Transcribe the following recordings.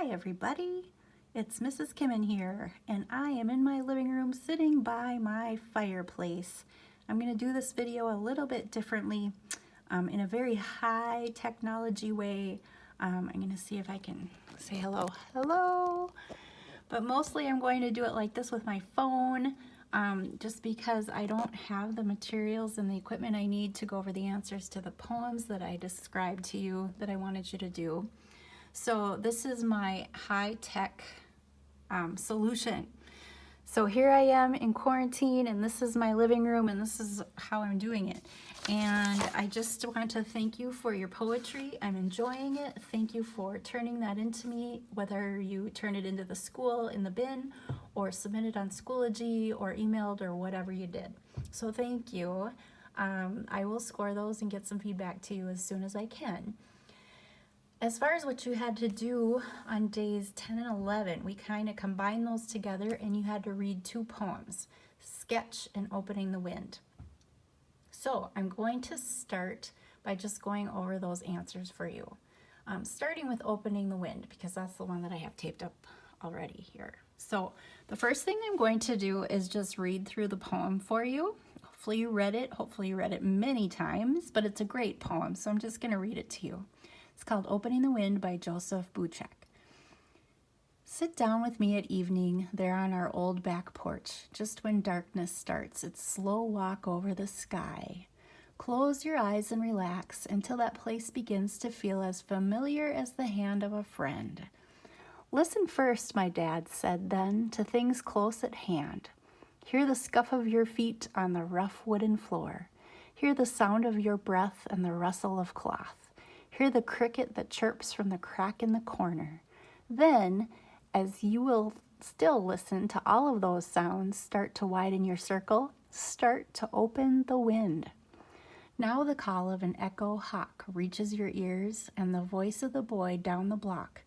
Hi everybody, it's Mrs. Kimmin here, and I am in my living room sitting by my fireplace. I'm going to do this video a little bit differently, in a very high technology way. I'm going to see if I can say hello, but mostly I'm going to do it like this with my phone, just because I don't have the materials and the equipment I need to go over the answers to the poems that I described to you that I wanted you to do. So this is my high-tech solution. So here I am in quarantine, and this is my living room, and this is how I'm doing it. And I just want to thank you for your poetry. I'm enjoying it. Thank you for turning that into me, whether you turn it into the school in the bin, or submit it on Schoology, or emailed, or whatever you did. So thank you. I will score those and get some feedback to you as soon as I can. As far as what you had to do on days 10 and 11, we kind of combined those together, and you had to read two poems, Sketch and Opening the Wind. So I'm going to start by just going over those answers for you. Starting with Opening the Wind, because that's the one that I have taped up already here. So the first thing I'm going to do is just read through the poem for you. Hopefully you read it. Hopefully you read it many times, but it's a great poem, so I'm just going to read it to you. It's called Opening the Wind by Joseph Buchek. Sit down with me at evening there on our old back porch, just when darkness starts its slow walk over the sky. Close your eyes and relax until that place begins to feel as familiar as the hand of a friend. Listen first, my dad said then, to things close at hand. Hear the scuff of your feet on the rough wooden floor. Hear the sound of your breath and the rustle of cloth. Hear the cricket that chirps from the crack in the corner. Then, as you will still listen to all of those sounds start to widen your circle, start to open the wind. Now the call of an echo hawk reaches your ears, and the voice of the boy down the block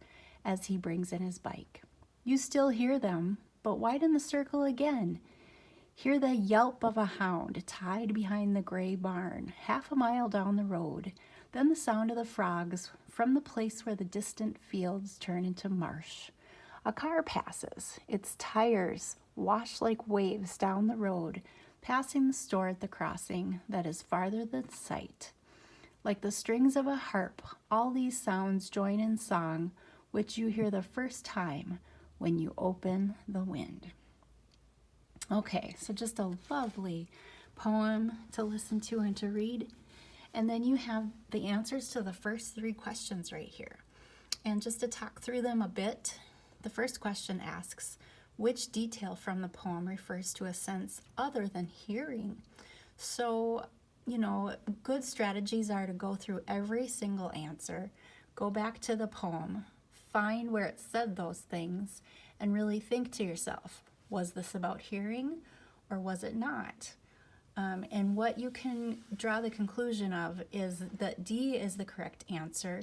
as he brings in his bike. You still hear them, but widen the circle again. Hear the yelp of a hound tied behind the gray barn, half a mile down the road. Then the sound of the frogs from the place where the distant fields turn into marsh. A car passes, its tires wash like waves down the road, passing the store at the crossing that is farther than sight. Like the strings of a harp, all these sounds join in song, which you hear the first time when you open the wind. Okay, so just a lovely poem to listen to and to read. And then you have the answers to the first three questions right here. And just to talk through them a bit, the first question asks, which detail from the poem refers to a sense other than hearing? So, good strategies are to go through every single answer, go back to the poem, find where it said those things, and really think to yourself, was this about hearing or was it not? And what you can draw the conclusion of is that D is the correct answer,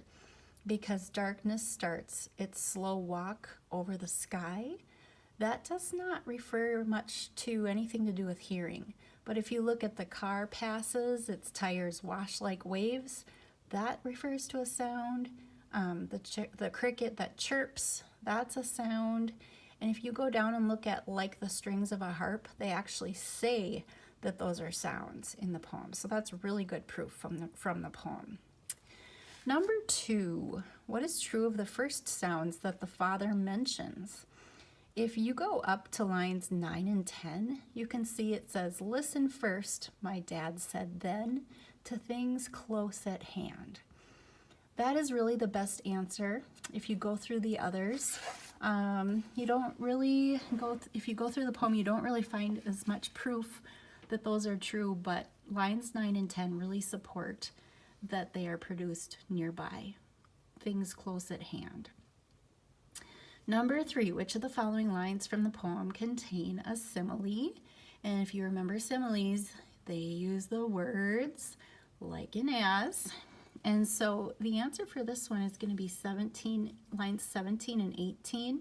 because darkness starts its slow walk over the sky. That does not refer much to anything to do with hearing. But if you look at the car passes, its tires wash like waves, that refers to a sound. The cricket that chirps, that's a sound. And if you go down and look at like the strings of a harp, they actually say that those are sounds in the poem. So that's really good proof from the poem. Number 2, what is true of the first sounds that the father mentions? If you go up to lines 9 and 10, you can see it says, listen first, my dad said then, to things close at hand. That is really the best answer. If you go through the others, you don't really if you go through the poem, you don't really find as much proof that those are true, but lines 9 and 10 really support that they are produced nearby, things close at hand. Number 3, which of the following lines from the poem contain a simile? And if you remember similes, they use the words like and as. And so the answer for this one is going to be lines 17 and 18.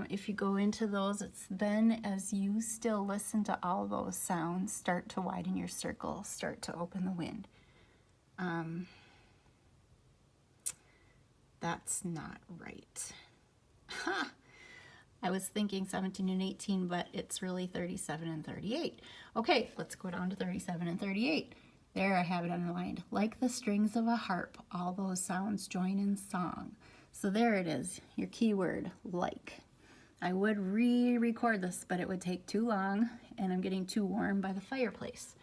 If you go into those, it's then as you still listen to all those sounds, start to widen your circle, start to open the wind. That's not right. Ha! I was thinking 17 and 18, but it's really 37 and 38. Okay, let's go down to 37 and 38. There, I have it underlined. Like the strings of a harp, all those sounds join in song. So there it is, your keyword, like. I would re-record this, but it would take too long, and I'm getting too warm by the fireplace.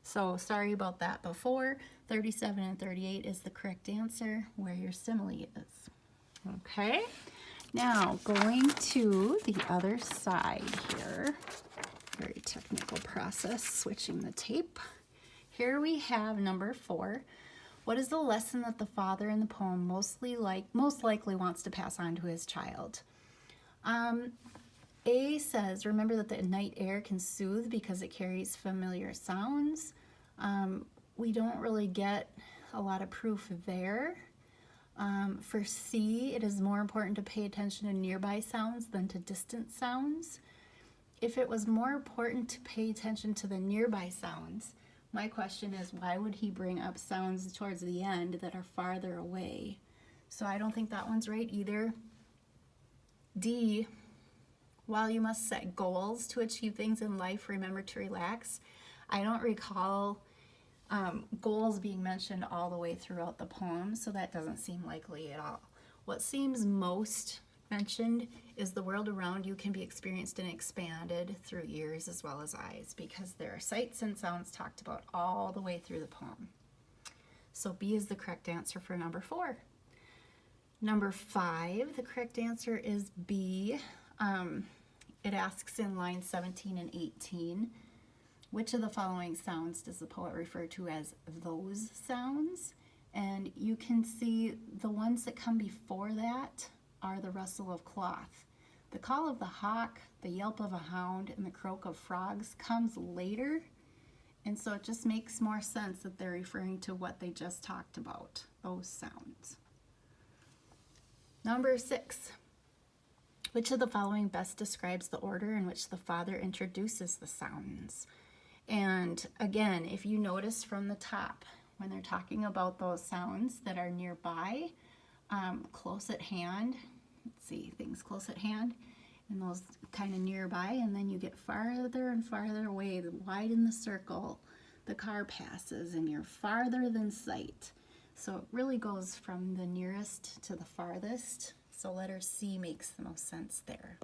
So sorry about that before. 37 and 38 is the correct answer where your simile is. Okay, now going to the other side here. Very technical process, switching the tape. Here we have number 4. What is the lesson that the father in the poem most likely wants to pass on to his child? A says, remember that the night air can soothe because it carries familiar sounds. We don't really get a lot of proof there. For C, it is more important to pay attention to nearby sounds than to distant sounds. If it was more important to pay attention to the nearby sounds, my question is, why would he bring up sounds towards the end that are farther away? So I don't think that one's right either. D, while you must set goals to achieve things in life, remember to relax. I don't recall goals being mentioned all the way throughout the poem, so that doesn't seem likely at all. What seems most mentioned is the world around you can be experienced and expanded through ears as well as eyes, because there are sights and sounds talked about all the way through the poem. So B is the correct answer for number 4. Number 5, the correct answer is B. It asks in line 17 and 18, which of the following sounds does the poet refer to as those sounds? And you can see the ones that come before that are the rustle of cloth. The call of the hawk, the yelp of a hound, and the croak of frogs comes later, and so it just makes more sense that they're referring to what they just talked about, those sounds. Number 6. Which of the following best describes the order in which the father introduces the sounds? And again, if you notice from the top, when they're talking about those sounds that are nearby, close at hand, let's see, things close at hand, and those kind of nearby, and then you get farther and farther away, widen the circle, the car passes, and you're farther than sight. So it really goes from the nearest to the farthest. So letter C makes the most sense there.